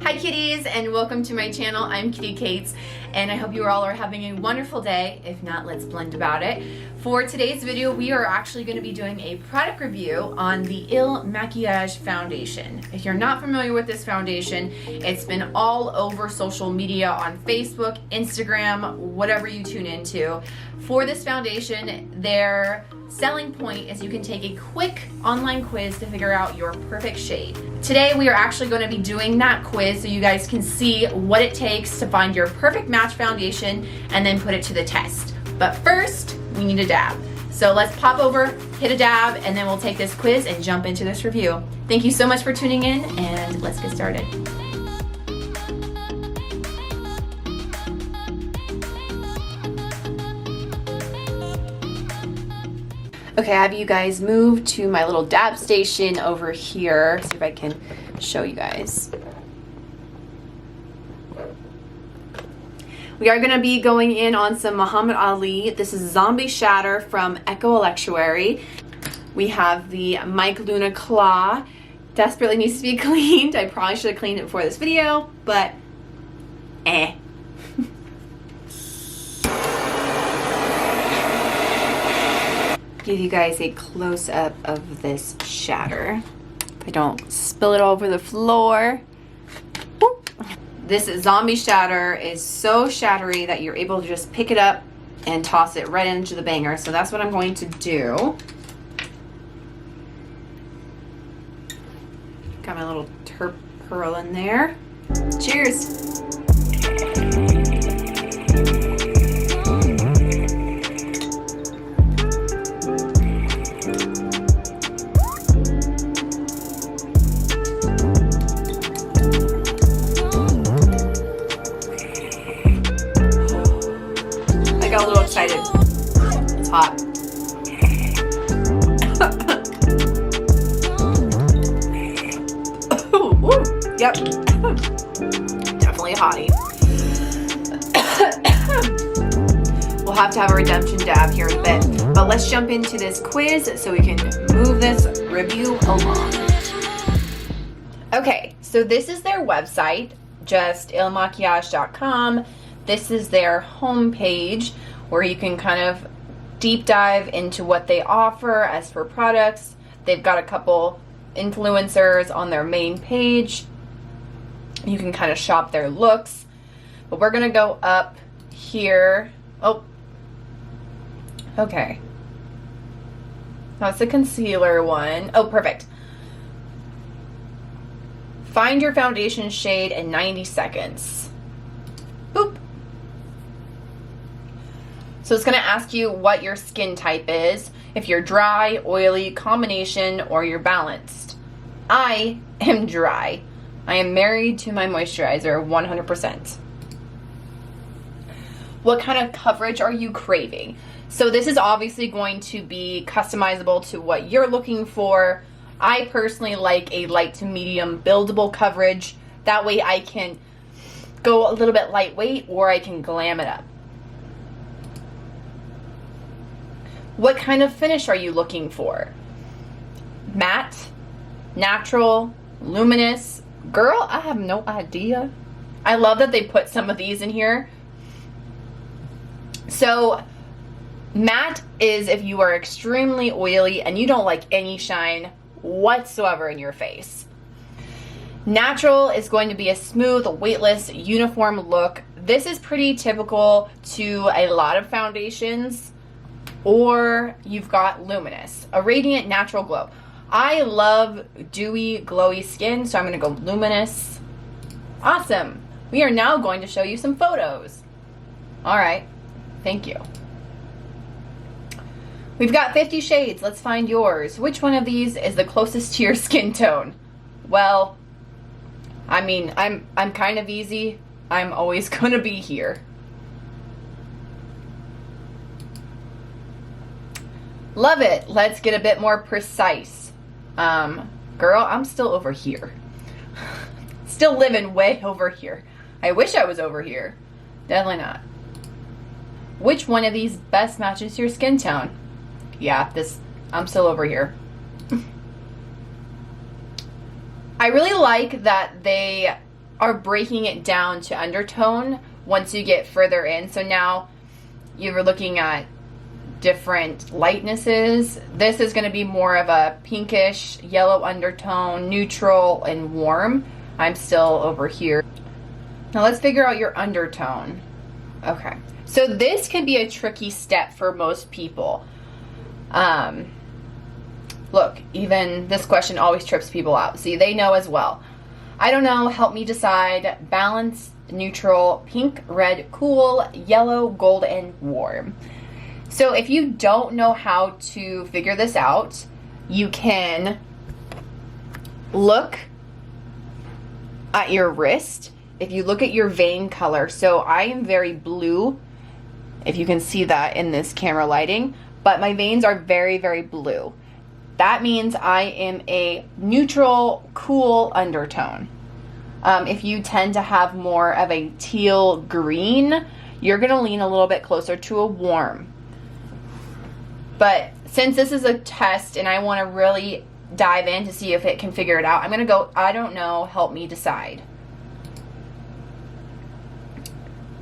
Hi kitties, and welcome to my channel. I'm Kitty.kates, and I hope you all are having a wonderful day. If not, let's blend about it. For today's video, we are actually going to be doing a product review on the Makiage foundation. If you're not familiar with this foundation, it's been all over social media on Facebook, Instagram, whatever you tune into. For this foundation, their selling point is you can take a quick online quiz to figure out your perfect shade. Today we are actually going to be doing that quiz so you guys can see what it takes to find your perfect match foundation and then put it to the test. But first, we need a dab. So let's pop over, hit a dab, and then we'll take this quiz and jump into this review. Thank you so much for tuning in, and let's get started. Okay, I have you guys moved to my little dab station over here. See if I can show you guys. We are going to be going in on some Muhammad Ali. This is Zombie Shatter from Echo Electuary. We have the Mike Luna Claw. Desperately needs to be cleaned. I probably should have cleaned it before this video, but give you guys a close-up of this shatter. If I don't spill it all over the floor. Whoop. This Zombie Shatter is so shattery that you're able to just pick it up and toss it right into the banger. So that's what I'm going to do. Got my little terp pearl in there. Cheers. Got a little excited. It's hot. Ooh, yep. Definitely a hottie. We'll have to have a redemption dab here in a bit. But let's jump into this quiz so we can move this review along. Okay, so this is their website, just ilmakiage.com. This is their homepage where you can kind of deep dive into what they offer as for products. They've got a couple influencers on their main page. You can kind of shop their looks. But we're going to go up here. Oh, okay. That's the concealer one. Oh, perfect. Find your foundation shade in 90 seconds. Boop. So it's going to ask you what your skin type is, if you're dry, oily, combination, or you're balanced. I am dry. I am married to my moisturizer 100%. What kind of coverage are you craving? So this is obviously going to be customizable to what you're looking for. I personally like a light to medium buildable coverage. That way I can go a little bit lightweight or I can glam it up. What kind of finish are you looking for? Matte, natural, luminous? Girl, I have no idea. I love that they put some of these in here. So matte is if you are extremely oily and you don't like any shine whatsoever in your face. Natural is going to be a smooth, weightless, uniform look. This is pretty typical to a lot of foundations. Or you've got luminous, a radiant natural glow. I love dewy, glowy skin, so I'm going to go luminous. Awesome. We are now going to show you some photos. All right. Thank you. We've got 50 shades. Let's find yours. Which one of these is the closest to your skin tone? Well, I mean, I'm kind of easy. I'm always going to be here. Love it. Let's get a bit more precise. Girl, I'm still over here. Still living way over here. I wish I was over here. Definitely not. Which one of these best matches your skin tone? Yeah, I'm still over here. I really like that they are breaking it down to undertone once you get further in. So now you're looking at different lightnesses. This is going to be more of a pinkish yellow undertone, neutral, and warm. I'm still over here. Now let's figure out your undertone. Okay, so this can be a tricky step for most people. Look, even this question always trips people out. See, they know as well. I don't know, help me decide. Balance, neutral, pink, red, cool, yellow, gold, and warm. So if you don't know how to figure this out, you can look at your wrist. If you look at your vein color, so I am very blue, if you can see that in this camera lighting, but my veins are very, very blue. That means I am a neutral, cool undertone. If you tend to have more of a teal green, you're gonna lean a little bit closer to a warm. But since this is a test and I wanna really dive in to see if it can figure it out, I'm gonna go, I don't know, help me decide.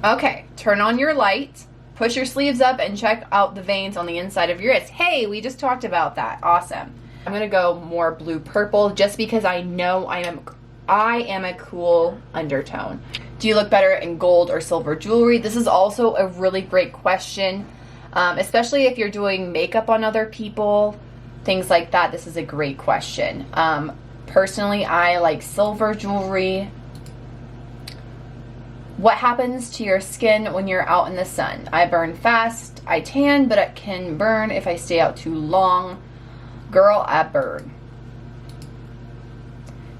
Okay, turn on your light, push your sleeves up, and check out the veins on the inside of your wrist. Hey, we just talked about that. Awesome. I'm gonna go more blue-purple just because I know I am a cool undertone. Do you look better in gold or silver jewelry? This is also a really great question, especially if you're doing makeup on other people, things like that. This is a great question. Personally, I like silver jewelry. What happens to your skin when you're out in the sun? I burn fast, I tan, but it can burn if I stay out too long. Girl, I burn.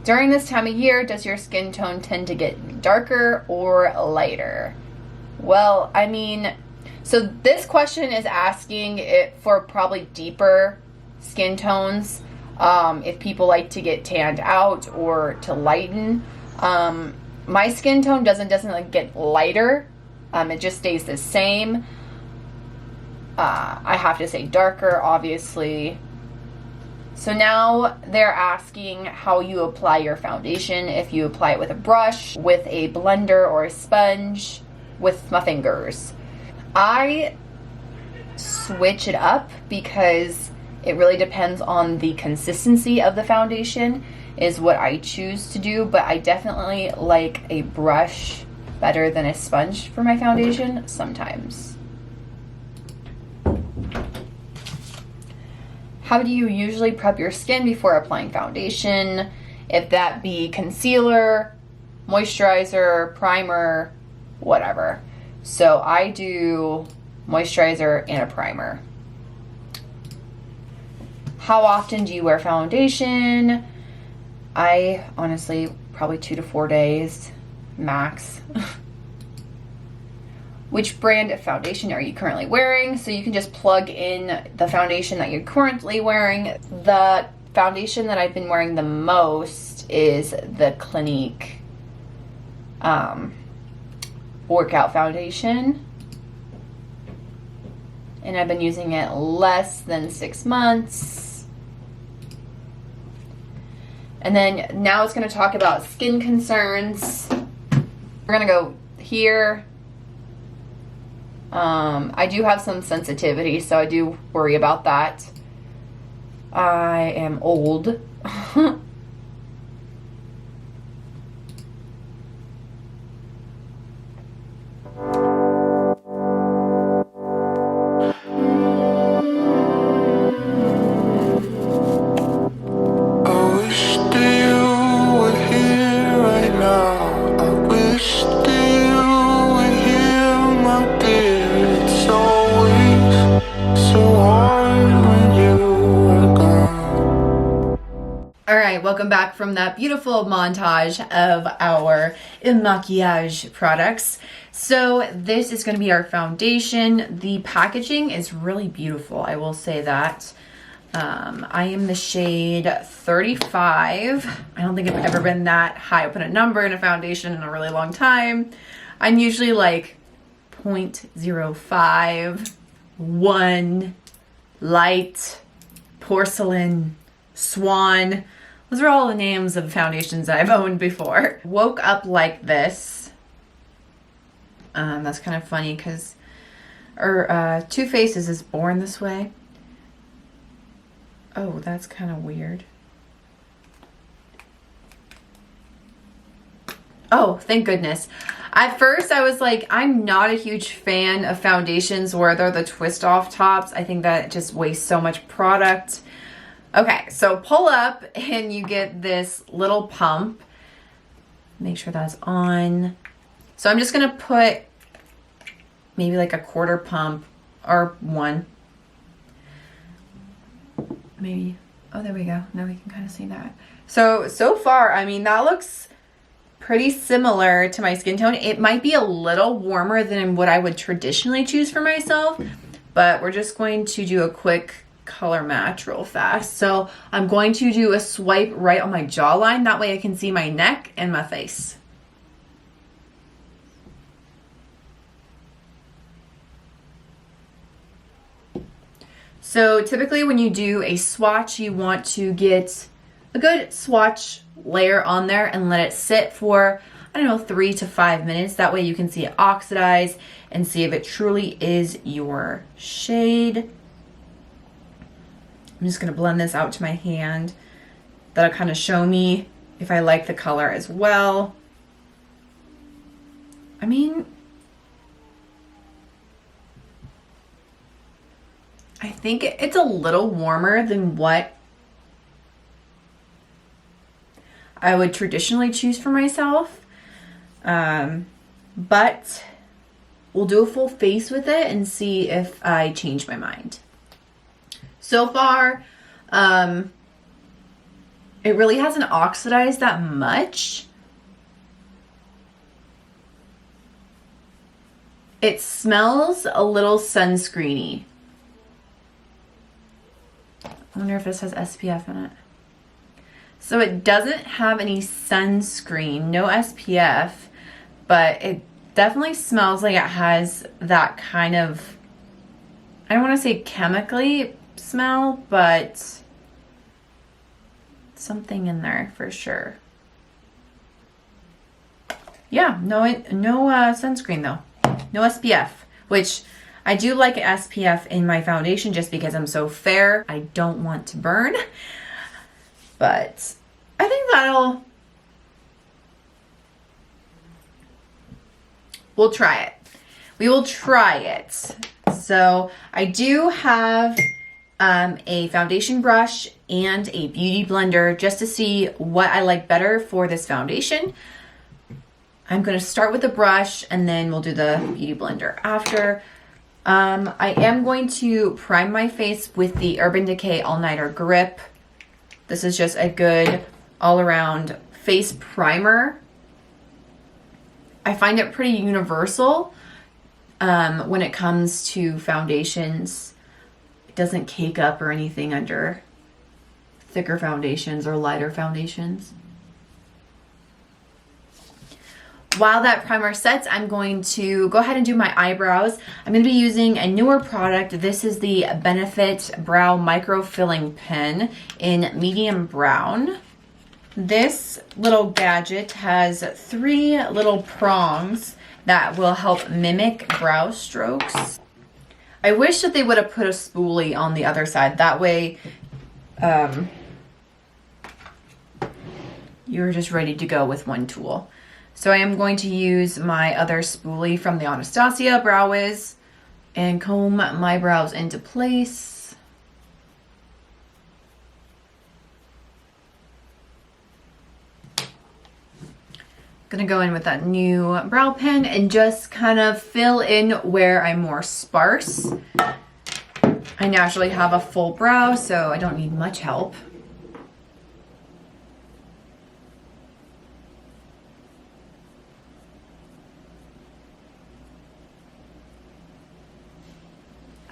During this time of year, does your skin tone tend to get darker or lighter? Well, I mean, so this question is asking it for probably deeper skin tones, if people like to get tanned out or to lighten. My skin tone doesn't like get lighter. It just stays the same. I have to say darker, obviously. So now they're asking how you apply your foundation. If you apply it with a brush, with a blender, or a sponge, with my fingers. I switch it up because it really depends on the consistency of the foundation is what I choose to do, but I definitely like a brush better than a sponge for my foundation sometimes. How do you usually prep your skin before applying foundation? If that be concealer, moisturizer, primer, whatever. So I do moisturizer and a primer. How often do you wear foundation? I honestly, probably 2 to 4 days max. Which brand of foundation are you currently wearing? So you can just plug in the foundation that you're currently wearing. The foundation that I've been wearing the most is the Clinique workout foundation. And I've been using it less than 6 months. And then now it's going to talk about skin concerns. We're going to go here. I do have some sensitivity, so I do worry about that. I am old. Welcome back from that beautiful montage of our Makiage products. So this is going to be our foundation. The packaging is really beautiful, I will say that. I am the shade 35. I don't think I've ever been that high up in a number in a foundation in a really long time. I'm usually like 0.05, 1, light, porcelain, swan, Those are all the names of foundations that I've owned before. Woke up like this. That's kind of funny because Too Faced is born this way. Oh, that's kind of weird. Oh, thank goodness. At first, I was like, I'm not a huge fan of foundations where they're the twist off tops. I think that just wastes so much product. Okay, so pull up and you get this little pump. Make sure that's on. So I'm just gonna put maybe like a quarter pump or one. Maybe. Oh, there we go. Now we can kind of see that. So far, I mean, that looks pretty similar to my skin tone. It might be a little warmer than what I would traditionally choose for myself, but we're just going to do a quick color match real fast. So I'm going to do a swipe right on my jawline. That way I can see my neck and my face. So typically when you do a swatch, you want to get a good swatch layer on there and let it sit for, I don't know, 3 to 5 minutes. That way you can see it oxidize and see if it truly is your shade. I'm just gonna blend this out to my hand. That'll kind of show me if I like the color as well. I mean, I think it's a little warmer than what I would traditionally choose for myself. But we'll do a full face with it and see if I change my mind. So far, it really hasn't oxidized that much. It smells a little sunscreeny. I wonder if this has SPF in it. So it doesn't have any sunscreen, no SPF, but it definitely smells like it has that kind of, I don't want to say chemically smell, but something in there for sure. Yeah, no sunscreen though, no SPF, which I do like an SPF in my foundation just because I'm so fair. I don't want to burn, but I think we'll try it. We will try it. So I do have a foundation brush and a beauty blender just to see what I like better for this foundation. I'm going to start with the brush and then we'll do the beauty blender after. I am going to prime my face with the Urban Decay All Nighter Grip. This is just a good all-around face primer. I find it pretty universal when it comes to foundations. It doesn't cake up or anything under thicker foundations or lighter foundations. While that primer sets, I'm going to go ahead and do my eyebrows. I'm going to be using a newer product. This is the Benefit Brow Micro Filling Pen in medium brown. This little gadget has 3 little prongs that will help mimic brow strokes. I wish that they would have put a spoolie on the other side. That way, you're just ready to go with one tool. So I am going to use my other spoolie from the Anastasia Brow Wiz and comb my brows into place. Gonna go in with that new brow pen and just kind of fill in where I'm more sparse. I naturally have a full brow, so I don't need much help.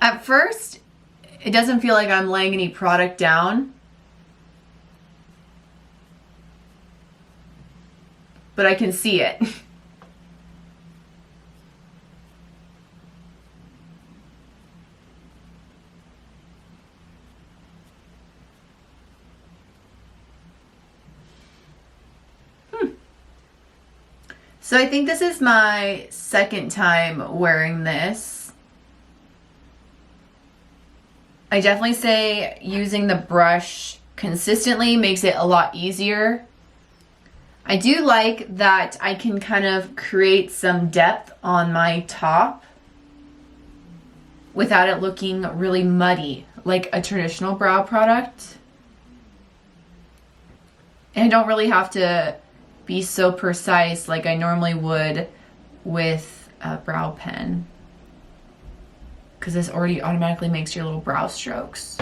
At first, it doesn't feel like I'm laying any product down, but I can see it. So I think this is my second time wearing this. I definitely say using the brush consistently makes it a lot easier. I do like that I can kind of create some depth on my top without it looking really muddy like a traditional brow product. And I don't really have to be so precise like I normally would with a brow pen, because this already automatically makes your little brow strokes.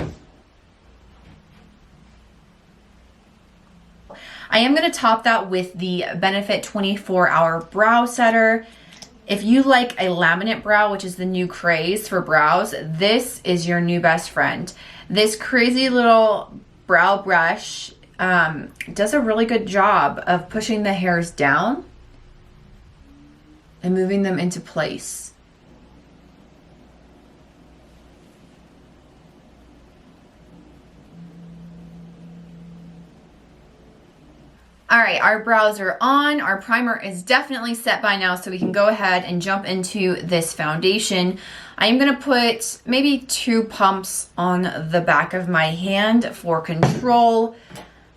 I am going to top that with the Benefit 24-Hour Brow Setter. If you like a laminate brow, which is the new craze for brows, this is your new best friend. This crazy little brow brush does a really good job of pushing the hairs down and moving them into place. All right, our brows are on. Our primer is definitely set by now, so we can go ahead and jump into this foundation. I am gonna put maybe 2 pumps on the back of my hand for control.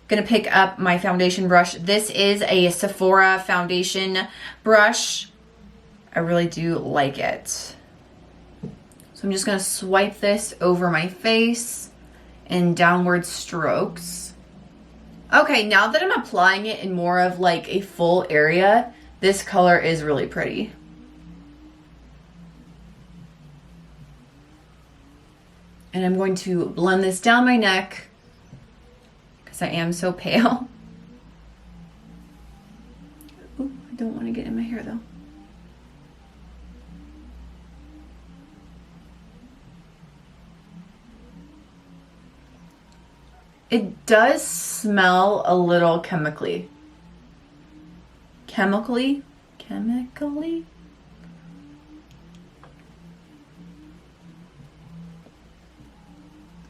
Gonna pick up my foundation brush. This is a Sephora foundation brush. I really do like it. So I'm just gonna swipe this over my face in downward strokes. Okay, now that I'm applying it in more of like a full area, this color is really pretty. And I'm going to blend this down my neck because I am so pale. Ooh, I don't want to get in my hair though. It does smell a little chemically. Chemically?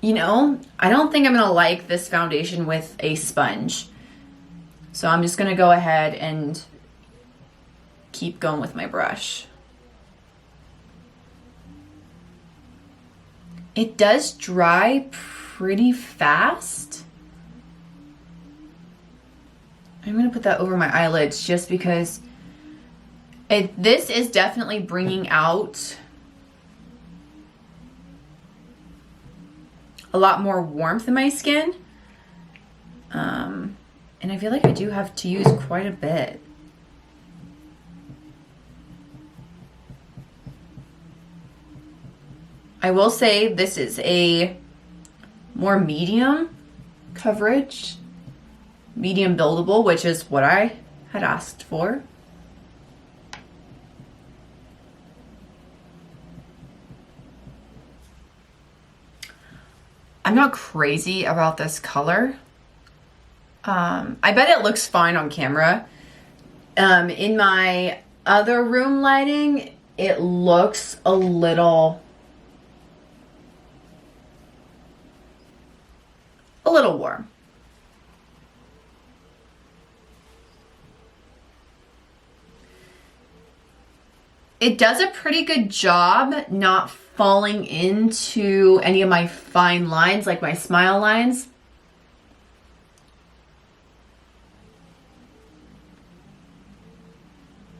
You know, I don't think I'm gonna like this foundation with a sponge. So I'm just gonna go ahead and keep going with my brush. It does dry pretty fast. I'm gonna put that over my eyelids just because this is definitely bringing out a lot more warmth in my skin. And I feel like I do have to use quite a bit. I will say this is a more medium coverage, medium buildable, which is what I had asked for. I'm not crazy about this color. I bet it looks fine on camera. In my other room lighting, it looks a little warm. It does a pretty good job not falling into any of my fine lines, like my smile lines.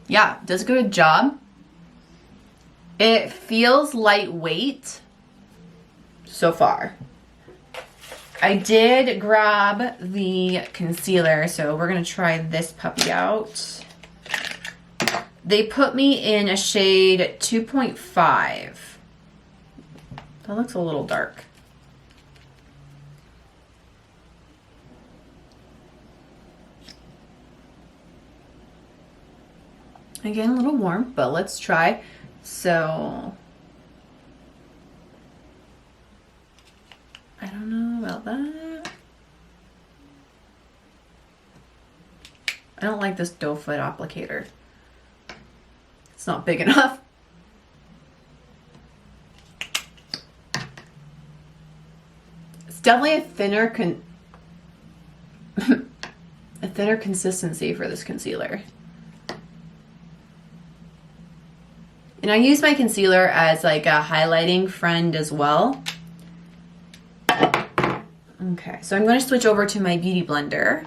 Yeah, does a good job. It feels lightweight so far. I did grab the concealer, so we're gonna try this puppy out. They put me in a shade 2.5. That looks a little dark. Again, a little warm, but let's try. So, I don't know about that. I don't like this doe foot applicator. It's not big enough. It's definitely a thinner a thinner consistency for this concealer. And I use my concealer as like a highlighting friend as well. Okay, so I'm going to switch over to my Beauty Blender.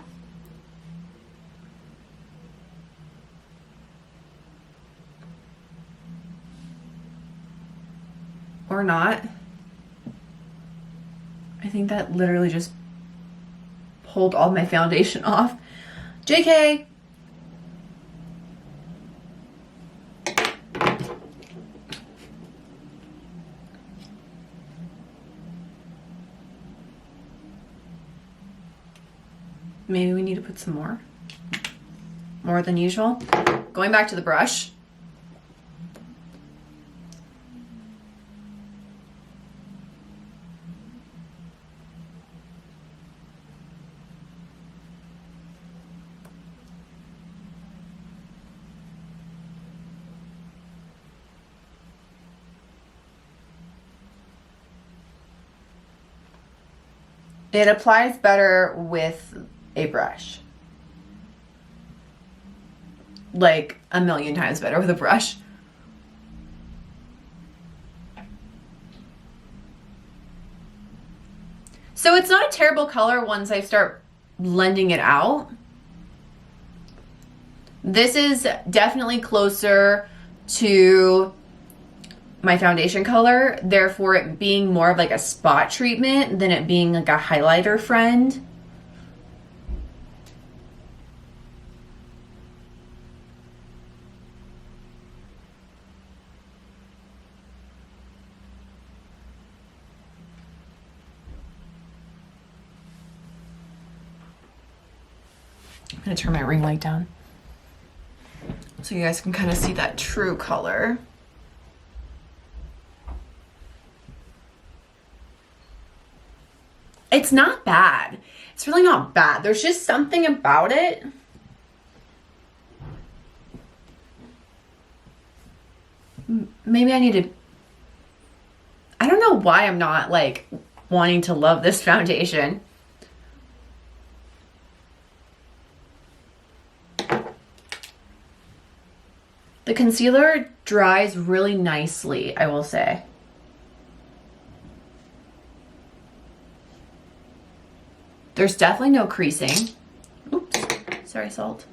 Or not. I think that literally just pulled all my foundation off. JK! Maybe we need to put some more. More than usual. Going back to the brush. It applies better with a brush. Like a million times better with a brush. So it's not a terrible color once I start blending it out. This is definitely closer to my foundation color, therefore it being more of like a spot treatment than it being like a highlighter friend. I'm gonna turn my ring light down so you guys can kind of see that true color. It's not bad. It's really not bad. There's just something about it. Maybe I need to... I don't know why I'm not like wanting to love this foundation. The concealer dries really nicely, I will say. There's definitely no creasing. Oops, sorry, salt.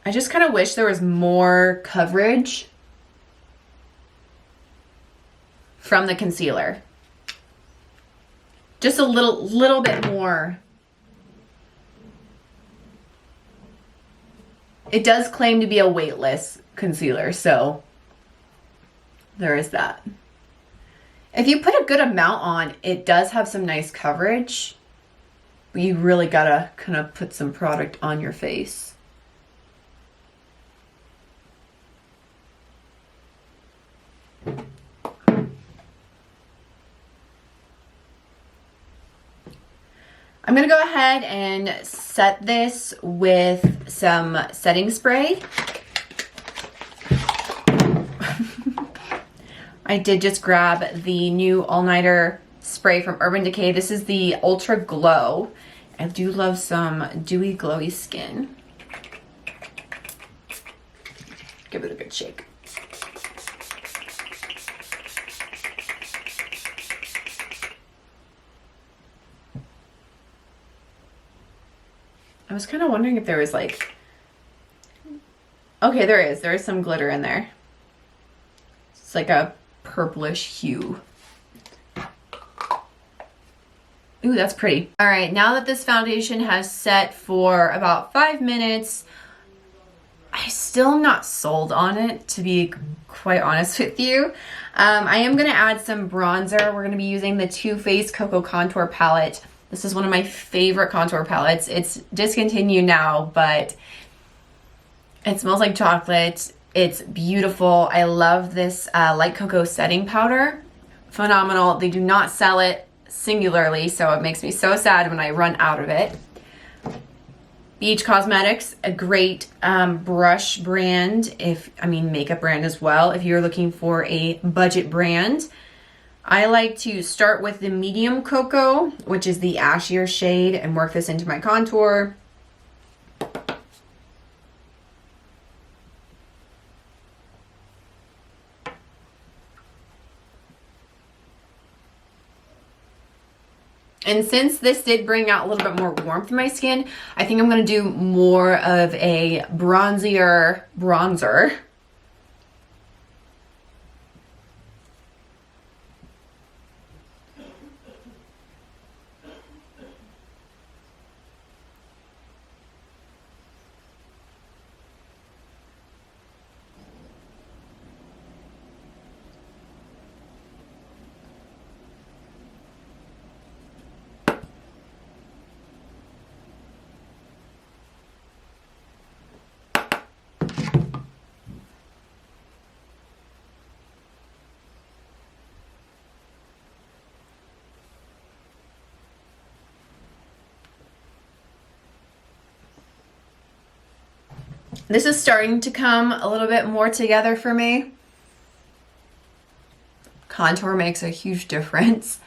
I just kind of wish there was more coverage from the concealer. Just a little bit more. It does claim to be a weightless concealer, so there is that. If you put a good amount on, it does have some nice coverage, but you really gotta kind of put some product on your face. I'm gonna go ahead and set this with some setting spray. I did just grab the new all-nighter spray from Urban Decay. This is the Ultra Glow. I do love some dewy, glowy skin. Give it a good shake. I was kind of wondering if there was like... Okay, there is. There is some glitter in there. It's like a purplish hue. Ooh, that's pretty. All right, now that this foundation has set for about 5 minutes, I'm still not sold on it, to be quite honest with you. I am gonna add some bronzer. We're gonna be using the Too Faced Cocoa Contour Palette. This is one of my favorite contour palettes. It's discontinued now, but it smells like chocolate. It's beautiful. I love this light cocoa setting powder. Phenomenal. They do not sell it singularly, so it makes me so sad when I run out of it. Beach Cosmetics, a great brush brand, makeup brand as well, if you're looking for a budget brand. I like to start with the medium cocoa, which is the ashier shade, and work this into my contour. And since this did bring out a little bit more warmth in my skin, I think I'm going to do more of a bronzer. This is starting to come a little bit more together for me. Contour makes a huge difference.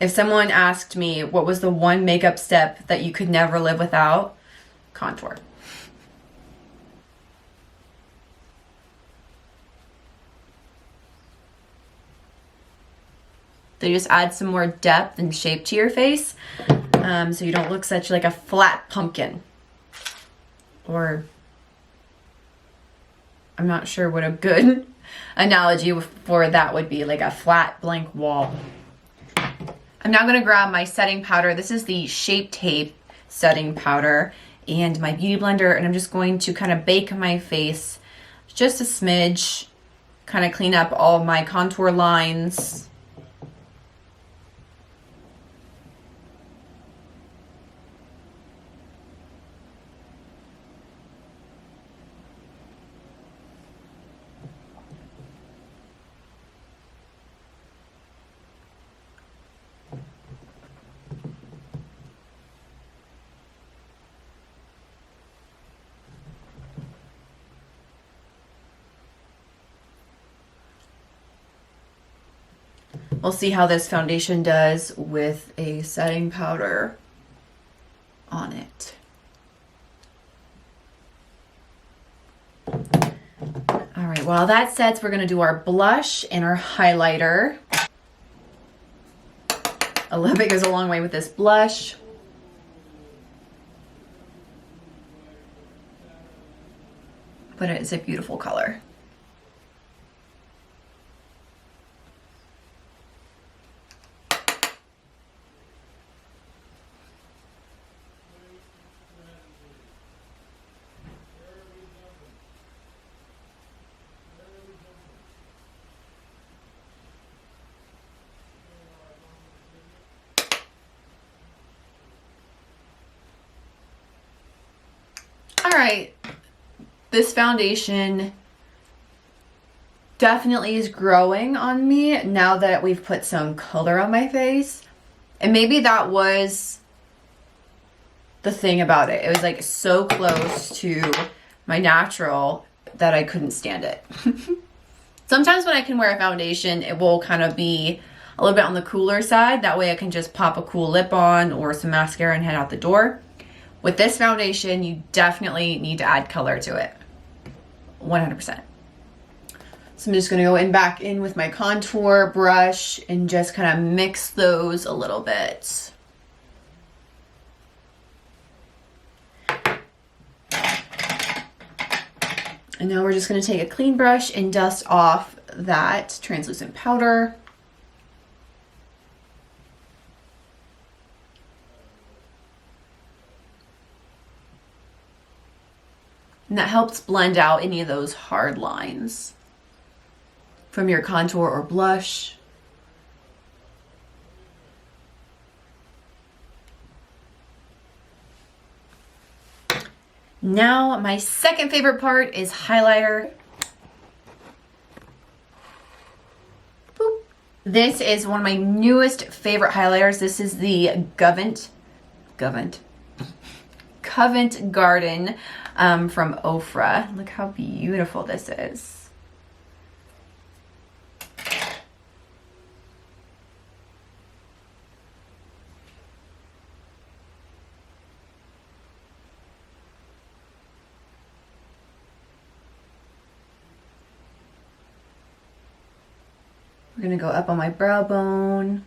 If someone asked me what was the one makeup step that you could never live without, contour. They just add some more depth and shape to your face, so you don't look such like a flat pumpkin. Or, I'm not sure what a good analogy for that would be, like a flat blank wall. I'm now going to grab my setting powder. This is the Shape Tape setting powder and my beauty blender, and I'm just going to kind of bake my face just a smidge, kind of clean up all my contour lines. We'll see how this foundation does with a setting powder on it. All right, while that sets, we're gonna do our blush and our highlighter. A little bit goes a long way with this blush. But it's a beautiful color. All right, this foundation definitely is growing on me now that we've put some color on my face. And maybe that was the thing about it. It was like so close to my natural that I couldn't stand it. Sometimes when I can wear a foundation, it will kind of be a little bit on the cooler side. That way I can just pop a cool lip on or some mascara and head out the door. With this foundation, you definitely need to add color to it. 100%. So I'm just going to go back in with my contour brush and just kind of mix those a little bit. And now we're just going to take a clean brush and dust off that translucent powder. And that helps blend out any of those hard lines from your contour or blush. Now, my second favorite part is highlighter. Boop. This is one of my newest favorite highlighters. This is the Covent Garden from Ofra. Look how beautiful this is. We're gonna go up on my brow bone.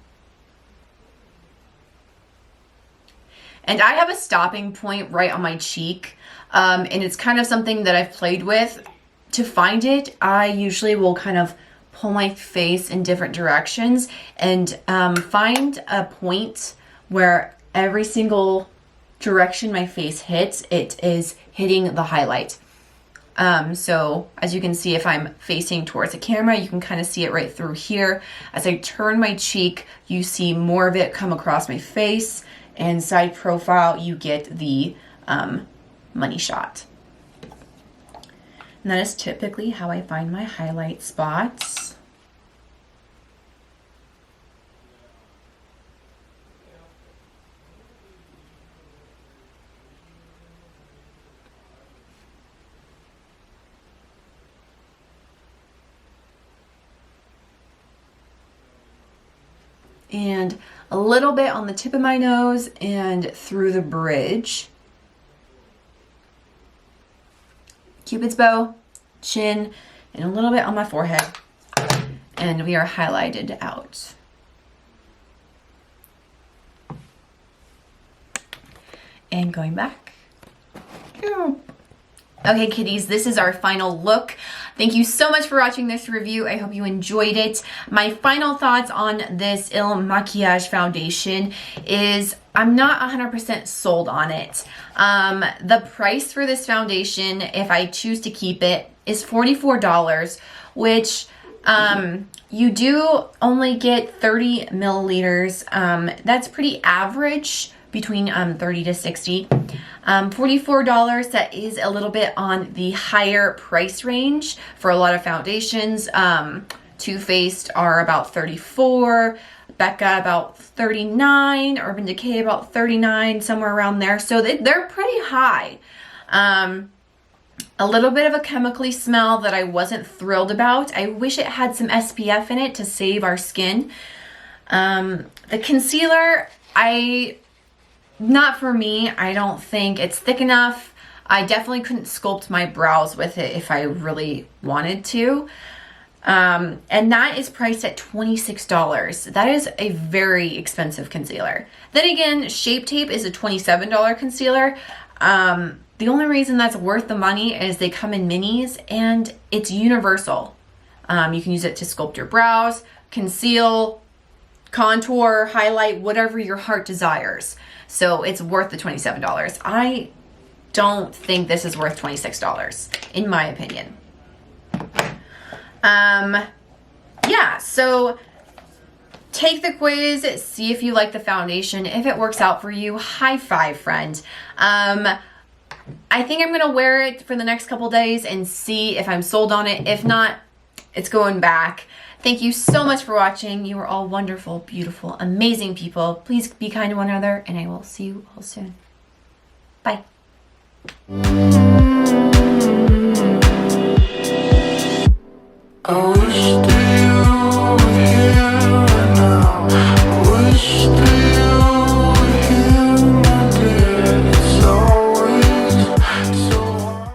And I have a stopping point right on my cheek, and it's kind of something that I've played with. To find it, I usually will kind of pull my face in different directions and find a point where every single direction my face hits, it is hitting the highlight. So as you can see, if I'm facing towards the camera, you can kind of see it right through here. As I turn my cheek, you see more of it come across my face, and side profile, you get the money shot. And that is typically how I find my highlight spots. And a little bit on the tip of my nose and through the bridge. Cupid's bow, chin, and a little bit on my forehead. And we are highlighted out. And going back. Okay, kitties, this is our final look. Thank you so much for watching this review. I hope you enjoyed it. My final thoughts on this Makiage foundation is I'm not 100% sold on it. The price for this foundation, if I choose to keep it, is $44, which you do only get 30 milliliters. That's pretty average, between 30 to 60. $44, that is a little bit on the higher price range for a lot of foundations. Too Faced are about $34, Becca about $39, Urban Decay about $39, somewhere around there. So they're pretty high. A little bit of a chemically smell that I wasn't thrilled about. I wish it had some SPF in it to save our skin. The concealer, not for me. I don't think it's thick enough. I definitely couldn't sculpt my brows with it if I really wanted to. And that is priced at $26. That is a very expensive concealer. Then again, Shape Tape is a $27 concealer. The only reason that's worth the money is they come in minis and it's universal. You can use it to sculpt your brows, conceal, contour, highlight, whatever your heart desires. So it's worth the $27. I don't think this is worth $26, in my opinion. Yeah, so take the quiz, see if you like the foundation. If it works out for you, high five, friend. I think I'm gonna wear it for the next couple days and see if I'm sold on it. If not, it's going back. Thank you so much for watching. You are all wonderful, beautiful, amazing people. Please be kind to one another, and I will see you all soon. Bye. Oh,